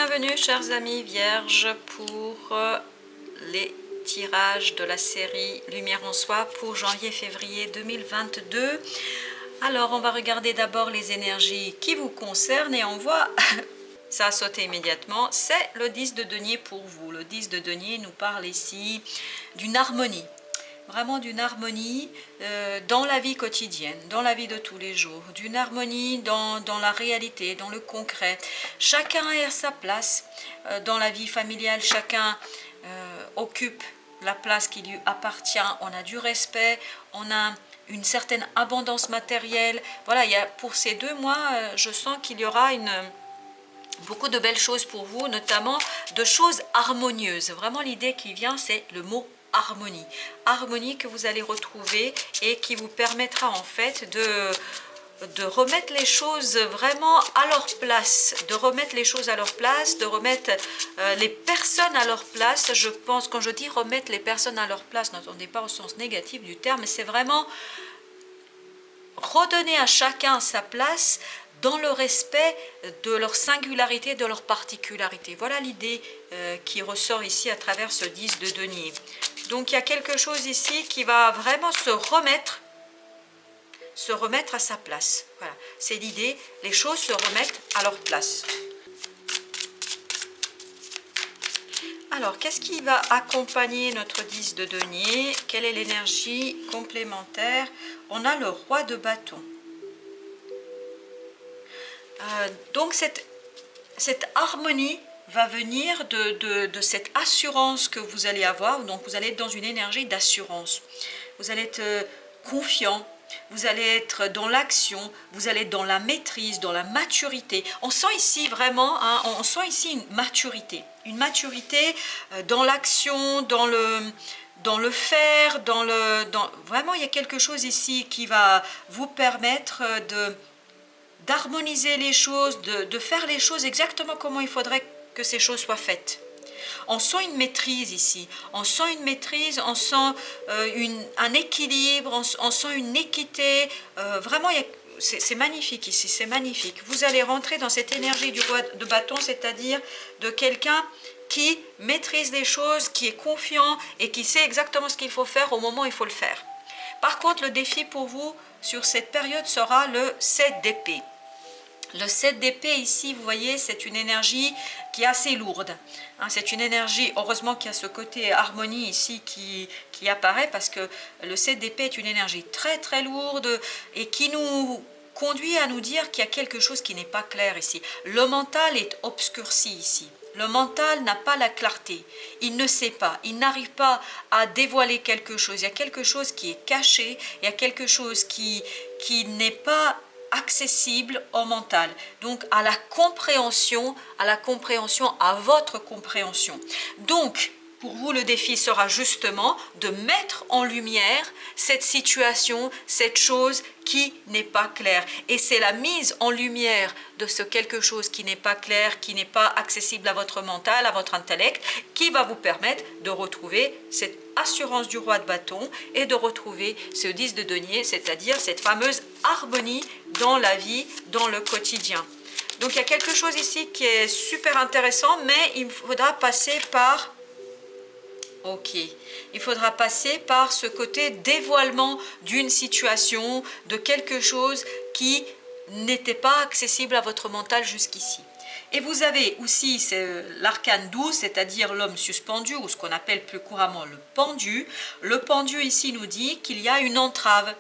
bienvenue chers amis vierges pour les tirages de la série Lumière en soi pour janvier-février 2022. Alors on va regarder d'abord les énergies qui vous concernent et on voit, ça a sauté immédiatement, c'est le 10 de denier pour vous. Le 10 de denier nous parle ici d'une harmonie. Vraiment d'une harmonie dans la vie quotidienne, dans la vie de tous les jours, d'une harmonie dans la réalité, dans le concret. Chacun est à sa place dans la vie familiale, chacun occupe la place qui lui appartient, on a du respect, on a une certaine abondance matérielle. Voilà, pour ces 2 mois, je sens qu'il y aura beaucoup de belles choses pour vous, notamment de choses harmonieuses. Vraiment l'idée qui vient, c'est le mot harmonie. Harmonie que vous allez retrouver et qui vous permettra en fait de remettre les choses vraiment à leur place, de remettre les choses à leur place, de remettre les personnes à leur place. Je pense, quand je dis remettre les personnes à leur place, n'entendez pas au sens négatif du terme, mais c'est vraiment redonner à chacun sa place dans le respect de leur singularité, de leur particularité. Voilà l'idée qui ressort ici à travers ce 10 de denier. Donc il y a quelque chose ici qui va vraiment se remettre à sa place. Voilà, c'est l'idée, les choses se remettent à leur place. Alors, qu'est-ce qui va accompagner notre 10 de denier? Quelle est l'énergie complémentaire? On a le roi de bâton. Donc cette harmonie va venir de cette assurance que vous allez avoir. Donc vous allez être dans une énergie d'assurance. Vous allez être confiant. Vous allez être dans l'action, vous allez être dans la maîtrise, dans la maturité. On sent ici vraiment, on sent ici une maturité dans l'action, dans le faire, vraiment il y a quelque chose ici qui va vous permettre d'harmoniser les choses, de faire les choses exactement comment il faudrait que ces choses soient faites. On sent une maîtrise ici, on sent une maîtrise, on sent un équilibre, on sent une équité. Vraiment, c'est magnifique ici, c'est magnifique. Vous allez rentrer dans cette énergie du roi de bâton, c'est-à-dire de quelqu'un qui maîtrise les choses, qui est confiant et qui sait exactement ce qu'il faut faire au moment où il faut le faire. Par contre, le défi pour vous sur cette période sera le 7 d'épée. Le 7 d'épée ici, vous voyez, c'est une énergie qui est assez lourde. C'est une énergie, heureusement qu'il y a ce côté harmonie ici qui apparaît, parce que le 7 d'épée est une énergie très très lourde et qui nous conduit à nous dire qu'il y a quelque chose qui n'est pas clair ici. Le mental est obscurci ici. Le mental n'a pas la clarté. Il ne sait pas, il n'arrive pas à dévoiler quelque chose. Il y a quelque chose qui est caché, il y a quelque chose qui n'est pas accessible au mental, donc à la compréhension, à votre compréhension. Donc, pour vous, le défi sera justement de mettre en lumière cette situation, cette chose qui n'est pas claire. Et c'est la mise en lumière de ce quelque chose qui n'est pas clair, qui n'est pas accessible à votre mental, à votre intellect, qui va vous permettre de retrouver cette assurance du roi de bâton et de retrouver ce 10 de denier, c'est-à-dire cette fameuse harmonie dans la vie, dans le quotidien. Donc il y a quelque chose ici qui est super intéressant, mais il faudra passer par... Ok, il faudra passer par ce côté dévoilement d'une situation, de quelque chose qui n'était pas accessible à votre mental jusqu'ici. Et vous avez aussi l'arcane 12, c'est-à-dire l'homme suspendu, ou ce qu'on appelle plus couramment le pendu. Le pendu ici nous dit qu'il y a une entrave.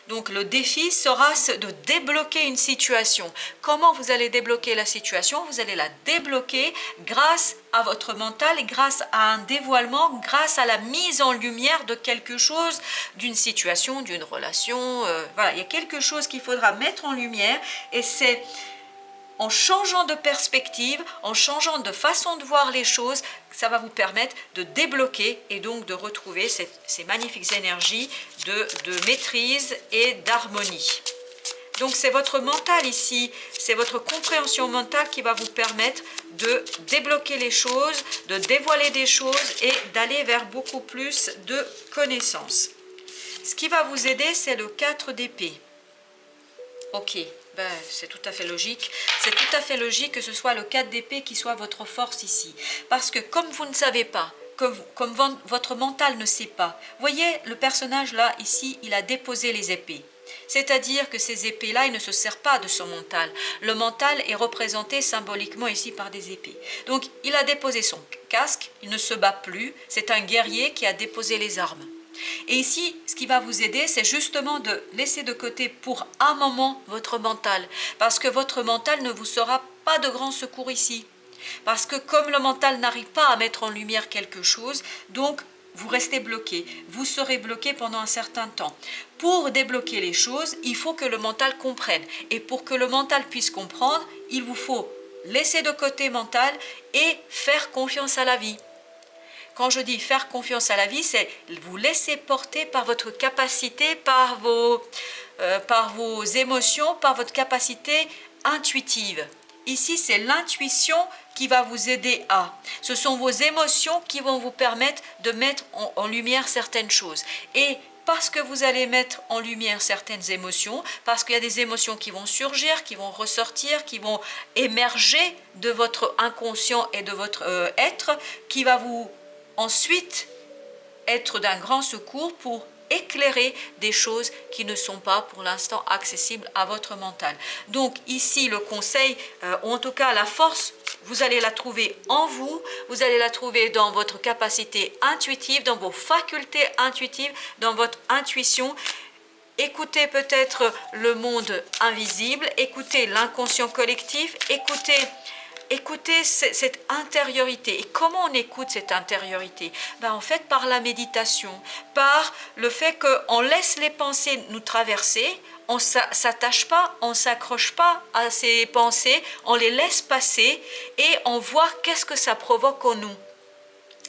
Donc le défi sera de débloquer une situation. Comment vous allez débloquer la situation? Vous allez la débloquer grâce à votre mental et grâce à un dévoilement, grâce à la mise en lumière de quelque chose, d'une situation, d'une relation. Voilà, il y a quelque chose qu'il faudra mettre en lumière et c'est en changeant de perspective, en changeant de façon de voir les choses, ça va vous permettre de débloquer et donc de retrouver ces magnifiques énergies de maîtrise et d'harmonie. Donc c'est votre mental ici, c'est votre compréhension mentale qui va vous permettre de débloquer les choses, de dévoiler des choses et d'aller vers beaucoup plus de connaissances. Ce qui va vous aider, c'est le 4 d'épée. Ok, ben, c'est tout à fait logique. C'est tout à fait logique que ce soit le 4 d'épée qui soit votre force ici. Parce que comme vous ne savez pas, comme votre mental ne sait pas, voyez le personnage là, ici, il a déposé les épées. C'est-à-dire que ces épées-là, il ne se sert pas de son mental. Le mental est représenté symboliquement ici par des épées. Donc, il a déposé son casque, il ne se bat plus, c'est un guerrier qui a déposé les armes. Et ici, ce qui va vous aider, c'est justement de laisser de côté pour un moment votre mental. Parce que votre mental ne vous sera pas de grand secours ici. Parce que comme le mental n'arrive pas à mettre en lumière quelque chose, donc vous restez bloqué. Vous serez bloqué pendant un certain temps. Pour débloquer les choses, il faut que le mental comprenne. Et pour que le mental puisse comprendre, il vous faut laisser de côté mental et faire confiance à la vie. Quand je dis faire confiance à la vie, c'est vous laisser porter par votre capacité, par vos émotions, par votre capacité intuitive. Ici, c'est l'intuition qui va vous aider à. Ce sont vos émotions qui vont vous permettre de mettre en lumière certaines choses. Et parce que vous allez mettre en lumière certaines émotions, parce qu'il y a des émotions qui vont surgir, qui vont ressortir, qui vont émerger de votre inconscient et de votre être, qui va vous ensuite être d'un grand secours pour éclairer des choses qui ne sont pas pour l'instant accessibles à votre mental. Donc ici le conseil, ou en tout cas la force, vous allez la trouver en vous, vous allez la trouver dans votre capacité intuitive, dans vos facultés intuitives, dans votre intuition. Écoutez peut-être le monde invisible, écoutez l'inconscient collectif, écoutez cette intériorité. Et comment on écoute cette intériorité? En fait, par la méditation, par le fait qu'on laisse les pensées nous traverser, on ne s'attache pas, on ne s'accroche pas à ces pensées, on les laisse passer et on voit qu'est-ce que ça provoque en nous.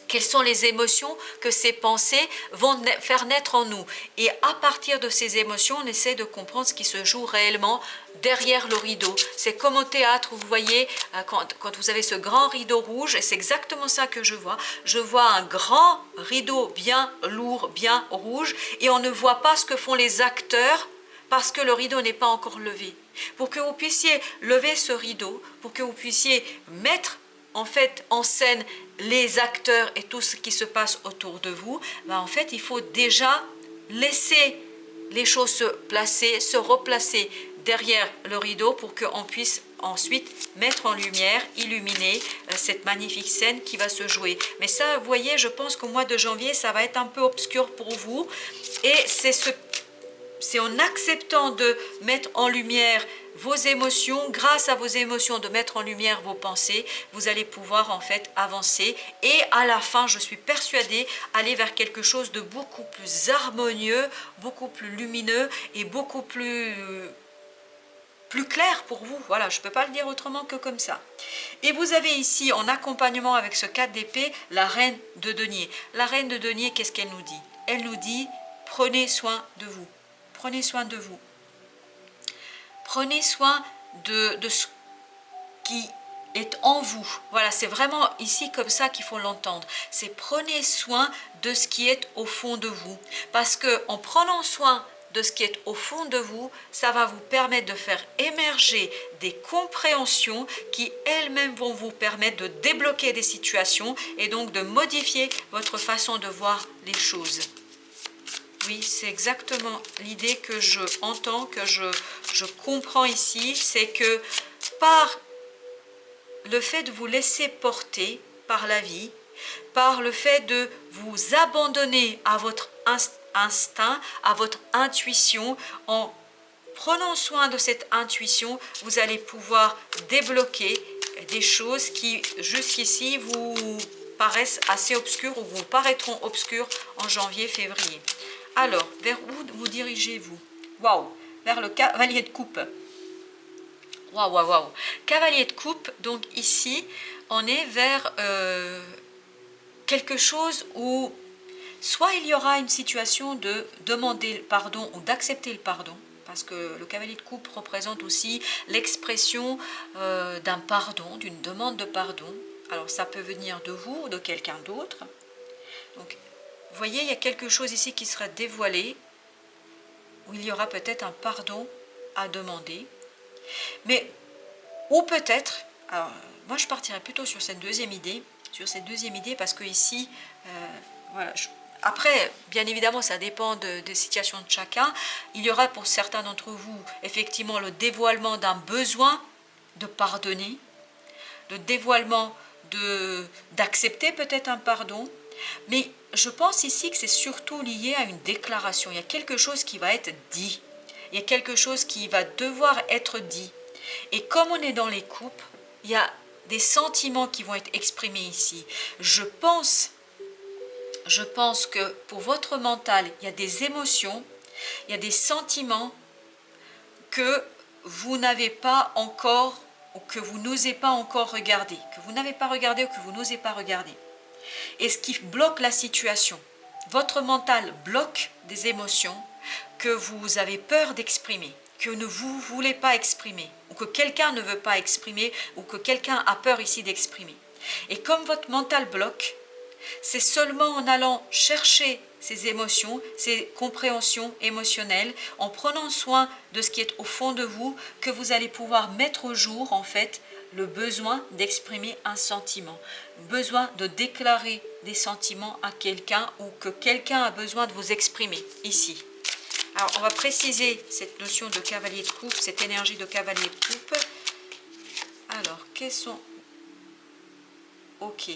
Quelles sont les émotions que ces pensées vont faire naître en nous. Et à partir de ces émotions, on essaie de comprendre ce qui se joue réellement derrière le rideau. C'est comme au théâtre, vous voyez, quand vous avez ce grand rideau rouge, et c'est exactement ça que je vois. Je vois un grand rideau bien lourd, bien rouge, et on ne voit pas ce que font les acteurs parce que le rideau n'est pas encore levé. Pour que vous puissiez lever ce rideau, pour que vous puissiez mettre en fait en scène les acteurs et tout ce qui se passe autour de vous, en fait il faut déjà laisser les choses se placer, se replacer derrière le rideau pour qu'on puisse ensuite mettre en lumière, illuminer cette magnifique scène qui va se jouer. Mais ça, vous voyez, je pense qu'au mois de janvier, ça va être un peu obscur pour vous et c'est en acceptant de mettre en lumière vos émotions, grâce à vos émotions, de mettre en lumière vos pensées, vous allez pouvoir en fait avancer et à la fin, je suis persuadée, aller vers quelque chose de beaucoup plus harmonieux, beaucoup plus lumineux et beaucoup plus clair pour vous. Voilà, je ne peux pas le dire autrement que comme ça. Et vous avez ici, en accompagnement avec ce 4 d'épée, la reine de denier. La reine de denier, qu'est-ce qu'elle nous dit? Elle nous dit, prenez soin de vous. Prenez soin de vous. Prenez soin de ce qui est en vous. Voilà, c'est vraiment ici comme ça qu'il faut l'entendre. C'est prenez soin de ce qui est au fond de vous. Parce que en prenant soin de ce qui est au fond de vous, ça va vous permettre de faire émerger des compréhensions qui elles-mêmes vont vous permettre de débloquer des situations et donc de modifier votre façon de voir les choses. Oui, c'est exactement l'idée que je entends, que je comprends ici, c'est que par le fait de vous laisser porter par la vie, par le fait de vous abandonner à votre instinct, à votre intuition, en prenant soin de cette intuition, vous allez pouvoir débloquer des choses qui jusqu'ici vous paraissent assez obscures ou vous paraîtront obscures en janvier, février. Alors, vers où vous dirigez-vous? Waouh, vers le cavalier de coupe. Waouh, waouh, waouh. Cavalier de coupe, donc ici, on est vers quelque chose où soit il y aura une situation de demander le pardon ou d'accepter le pardon, parce que le cavalier de coupe représente aussi l'expression d'un pardon, d'une demande de pardon. Alors ça peut venir de vous ou de quelqu'un d'autre. Donc, vous voyez, il y a quelque chose ici qui sera dévoilé, où il y aura peut-être un pardon à demander. Mais, ou peut-être, alors moi je partirais plutôt sur cette deuxième idée, parce que ici, voilà, après, bien évidemment, ça dépend des situations de chacun. Il y aura pour certains d'entre vous, effectivement, le dévoilement d'un besoin de pardonner, le dévoilement d'accepter peut-être un pardon, mais je pense ici que c'est surtout lié à une déclaration. Il y a quelque chose qui va être dit, il y a quelque chose qui va devoir être dit. Et comme on est dans les couples, il y a des sentiments qui vont être exprimés ici. Je pense que pour votre mental, il y a des émotions, il y a des sentiments que vous n'avez pas encore, ou que vous n'osez pas encore regarder, que vous n'avez pas regardé ou que vous n'osez pas regarder. Et ce qui bloque la situation, votre mental bloque des émotions que vous avez peur d'exprimer, que ne vous voulez pas exprimer, ou que quelqu'un ne veut pas exprimer, ou que quelqu'un a peur ici d'exprimer. Et comme votre mental bloque, c'est seulement en allant chercher ces émotions, ces compréhensions émotionnelles, en prenant soin de ce qui est au fond de vous, que vous allez pouvoir mettre au jour, en fait, le besoin d'exprimer un sentiment, besoin de déclarer des sentiments à quelqu'un ou que quelqu'un a besoin de vous exprimer ici. Alors, on va préciser cette notion de cavalier de coupe, cette énergie de cavalier de coupe. Alors, quels sont... Ok.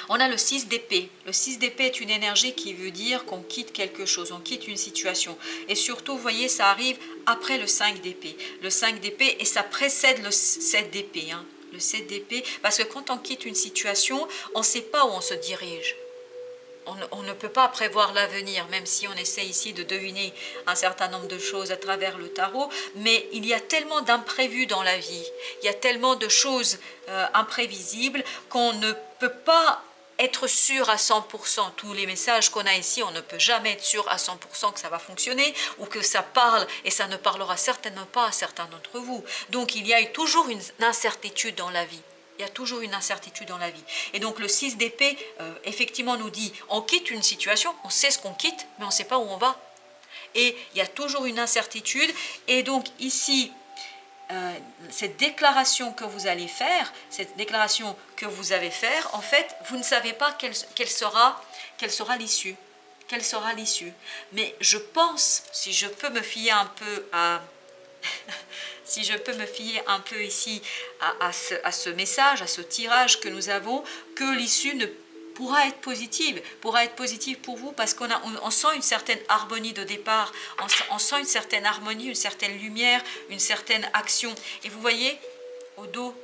On a le 6 d'épée. Le 6 d'épée est une énergie qui veut dire qu'on quitte quelque chose, on quitte une situation. Et surtout, vous voyez, ça arrive après le 5 d'épée. Le 5 d'épée, et ça précède le 7 d'épée. Le 7 d'épée, parce que quand on quitte une situation, on ne sait pas où on se dirige. On ne peut pas prévoir l'avenir, même si on essaie ici de deviner un certain nombre de choses à travers le tarot, mais il y a tellement d'imprévus dans la vie, il y a tellement de choses imprévisibles qu'on ne peut pas être sûr à 100%. Tous les messages qu'on a ici, on ne peut jamais être sûr à 100% que ça va fonctionner ou que ça parle, et ça ne parlera certainement pas à certains d'entre vous. Donc il y a toujours une incertitude dans la vie. Il y a toujours une incertitude dans la vie. Et donc le 6 d'épée, effectivement, nous dit, on quitte une situation, on sait ce qu'on quitte, mais on ne sait pas où on va. Et il y a toujours une incertitude. Et donc ici, cette déclaration que vous allez faire, cette déclaration que vous allez faire, en fait, vous ne savez pas quelle sera l'issue. Quelle sera l'issue. Mais je pense, si je peux me fier un peu à... si je peux me fier un peu ici à ce message, à ce tirage que nous avons, que l'issue pourra être positive pour vous, parce on sent une certaine harmonie de départ, on sent une certaine harmonie, une certaine lumière, une certaine action. Et vous voyez, au dos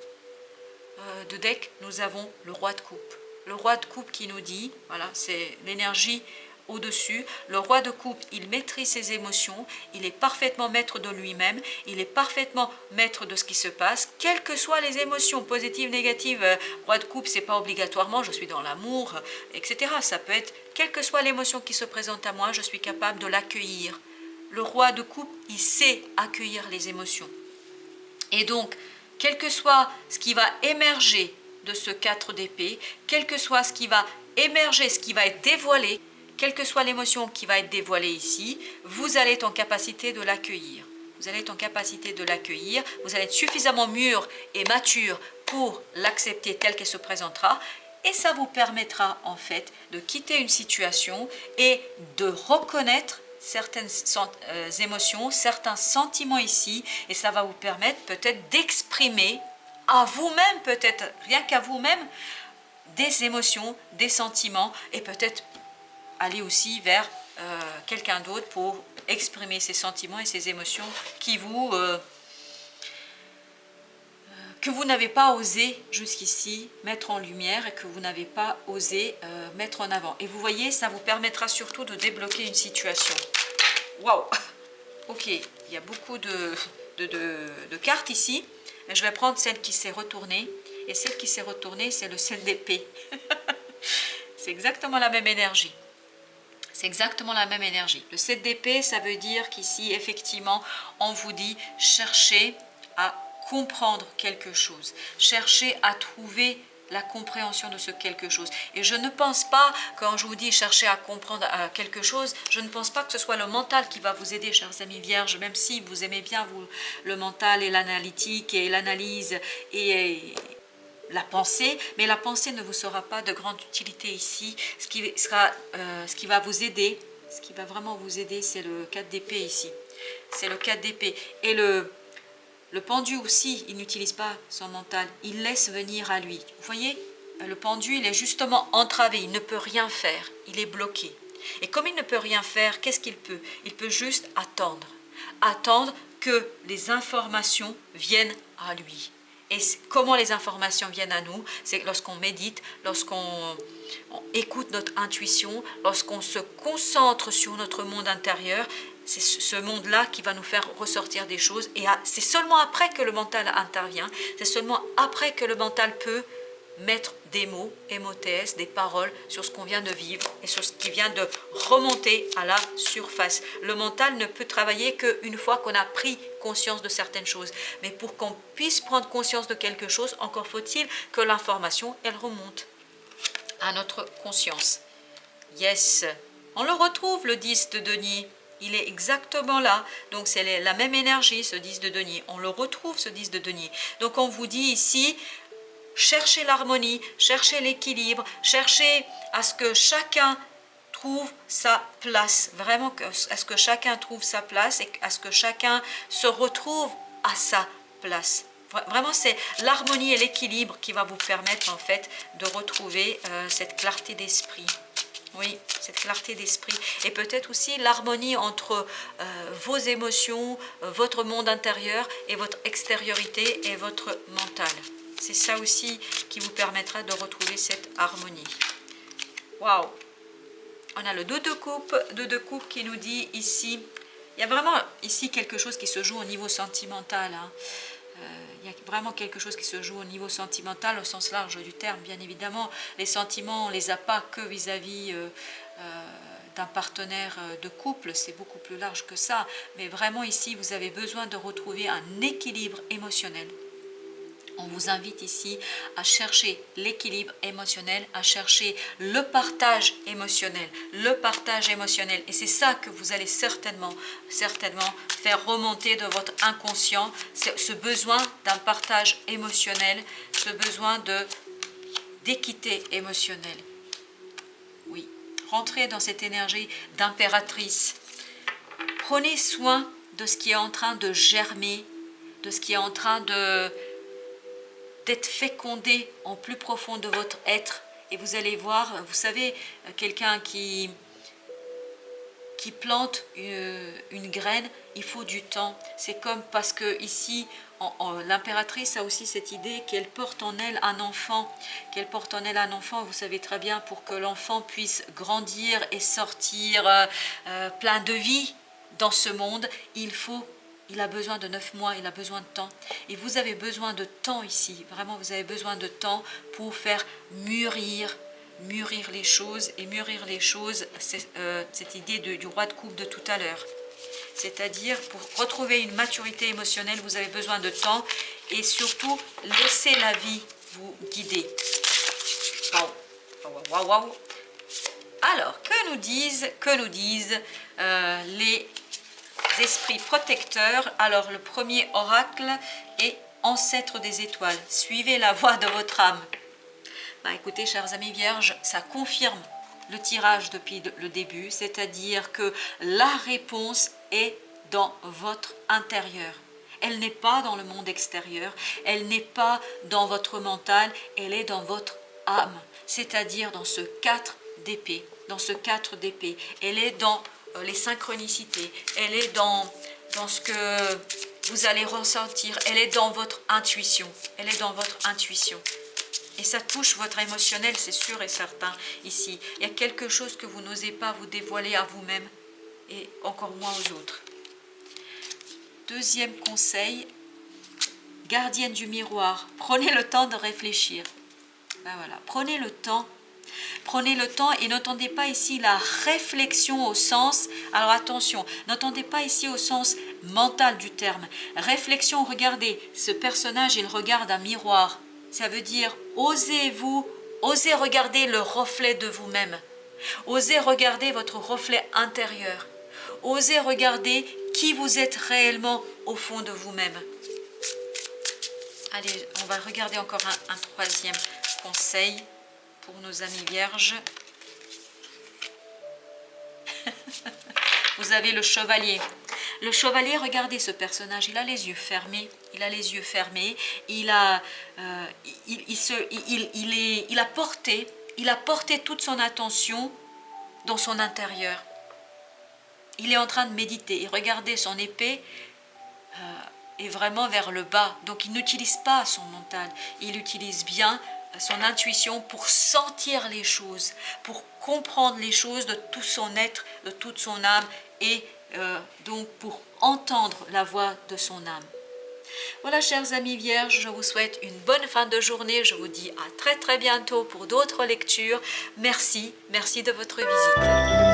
de deck, nous avons le roi de coupe. Le roi de coupe qui nous dit, voilà, c'est l'énergie au-dessus. Le roi de coupe, il maîtrise ses émotions, il est parfaitement maître de lui-même, il est parfaitement maître de ce qui se passe, quelles que soient les émotions, positives, négatives. Roi de coupe, c'est pas obligatoirement je suis dans l'amour, etc. Ça peut être, quelle que soit l'émotion qui se présente à moi, je suis capable de l'accueillir. Le roi de coupe, il sait accueillir les émotions. Et donc, quel que soit ce qui va émerger de ce 4 d'épée, quel que soit ce qui va émerger, ce qui va être dévoilé, quelle que soit l'émotion qui va être dévoilée ici, vous allez être en capacité de l'accueillir. Vous allez être en capacité de l'accueillir, vous allez être suffisamment mûr et mature pour l'accepter telle qu'elle se présentera, et ça vous permettra en fait de quitter une situation et de reconnaître certaines émotions, certains sentiments ici, et ça va vous permettre peut-être d'exprimer à vous-même, peut-être rien qu'à vous-même, des émotions, des sentiments, et peut-être aller aussi vers quelqu'un d'autre pour exprimer ses sentiments et ses émotions que vous n'avez pas osé jusqu'ici mettre en lumière et que vous n'avez pas osé mettre en avant. Et vous voyez, ça vous permettra surtout de débloquer une situation. Waouh! Ok, il y a beaucoup de cartes ici, mais je vais prendre celle qui s'est retournée. Et celle qui s'est retournée, c'est le 7 d'épée. C'est exactement la même énergie. C'est exactement la même énergie. Le 7 d'épée, ça veut dire qu'ici, effectivement, on vous dit cherchez à comprendre quelque chose. Cherchez à trouver la compréhension de ce quelque chose. Et je ne pense pas, quand je vous dis chercher à comprendre quelque chose, je ne pense pas que ce soit le mental qui va vous aider, chers amis vierges, même si vous aimez bien le mental et l'analytique et l'analyse et la pensée, mais la pensée ne vous sera pas de grande utilité ici. Ce qui va vous aider, ce qui va vraiment vous aider, c'est le 4 d'épée ici. C'est le 4 d'épée. Et le pendu aussi, il n'utilise pas son mental, il laisse venir à lui. Vous voyez, le pendu, il est justement entravé, il ne peut rien faire, il est bloqué. Et comme il ne peut rien faire, qu'est-ce qu'il peut? Il peut juste attendre. Attendre que les informations viennent à lui. Et comment les informations viennent à nous? C'est lorsqu'on médite, lorsqu'on écoute notre intuition, lorsqu'on se concentre sur notre monde intérieur. C'est ce monde-là qui va nous faire ressortir des choses. Et c'est seulement après que le mental intervient, c'est seulement après que le mental peut mettre des mots, MOTS, des paroles sur ce qu'on vient de vivre et sur ce qui vient de remonter à la surface. Le mental ne peut travailler qu'une fois qu'on a pris conscience de certaines choses. Mais pour qu'on puisse prendre conscience de quelque chose, encore faut-il que l'information, elle remonte à notre conscience. Yes, on le retrouve, le 10 de denier. Il est exactement là, donc c'est la même énergie, ce 10 de denier. On le retrouve, ce 10 de denier. Donc on vous dit ici, cherchez l'harmonie, cherchez l'équilibre, cherchez à ce que chacun trouve sa place. Vraiment, à ce que chacun trouve sa place et à ce que chacun se retrouve à sa place. Vraiment, c'est l'harmonie et l'équilibre qui va vous permettre en fait de retrouver cette clarté d'esprit. Oui, cette clarté d'esprit. Et peut-être aussi l'harmonie entre vos émotions, votre monde intérieur et votre extériorité et votre mental. C'est ça aussi qui vous permettra de retrouver cette harmonie. Waouh! On a le 2 de coupe qui nous dit ici, il y a vraiment ici quelque chose qui se joue au niveau sentimental. Hein. Il y a vraiment quelque chose qui se joue au niveau sentimental, au sens large du terme, bien évidemment. Les sentiments, on ne les a pas que vis-à-vis d'un partenaire de couple, c'est beaucoup plus large que ça. Mais vraiment ici, vous avez besoin de retrouver un équilibre émotionnel. On vous invite ici à chercher l'équilibre émotionnel, à chercher le partage émotionnel. Le partage émotionnel. Et c'est ça que vous allez certainement faire remonter de votre inconscient, ce besoin d'un partage émotionnel, ce besoin d'équité émotionnelle. Oui, rentrez dans cette énergie d'impératrice. Prenez soin de ce qui est en train de germer, de ce qui est en train d'être fécondé en plus profond de votre être. Et vous allez voir, vous savez, quelqu'un qui plante une graine, il faut du temps. C'est comme parce que ici, l'impératrice a aussi cette idée qu'elle porte en elle un enfant. Qu'elle porte en elle un enfant, vous savez très bien, pour que l'enfant puisse grandir et sortir plein de vie dans ce monde, il a besoin de 9 mois, il a besoin de temps. Et vous avez besoin de temps ici. Vraiment, vous avez besoin de temps pour faire mûrir les choses. Et mûrir les choses, c'est cette idée du roi de coupe de tout à l'heure. C'est-à-dire, pour retrouver une maturité émotionnelle, vous avez besoin de temps. Et surtout, laissez la vie vous guider. Wow. Alors, que nous disent les esprits protecteurs? Alors, le premier oracle est ancêtre des étoiles. Suivez la voie de votre âme. Écoutez, chers amis vierges, ça confirme le tirage depuis le début, c'est-à-dire que la réponse est dans votre intérieur. Elle n'est pas dans le monde extérieur, elle n'est pas dans votre mental, elle est dans votre âme, c'est-à-dire dans ce 4 d'épée. Elle est dans les synchronicités, elle est dans ce que vous allez ressentir, elle est dans votre intuition, Et ça touche votre émotionnel, c'est sûr et certain ici. Il y a quelque chose que vous n'osez pas vous dévoiler à vous-même et encore moins aux autres. Deuxième conseil, gardienne du miroir, prenez le temps de réfléchir. Voilà, prenez le temps et n'entendez pas ici la réflexion au sens, alors attention, n'entendez pas ici au sens mental du terme. Réflexion, regardez, ce personnage, il regarde un miroir. Ça veut dire osez regarder le reflet de vous-même. Osez regarder votre reflet intérieur. Osez regarder qui vous êtes réellement au fond de vous-même. Allez, on va regarder encore un troisième conseil pour nos amis vierges. Vous avez le chevalier. Le chevalier, regardez ce personnage, il a les yeux fermés. Il a les yeux fermés. Il a porté toute son attention dans son intérieur. Il est en train de méditer. Et regardez, son épée est vraiment vers le bas. Donc il n'utilise pas son mental. Il utilise bien son intuition pour sentir les choses, pour comprendre les choses de tout son être, de toute son âme, et donc pour entendre la voix de son âme. Voilà, chers amis vierges, je vous souhaite une bonne fin de journée. Je vous dis à très bientôt pour d'autres lectures. Merci de votre visite.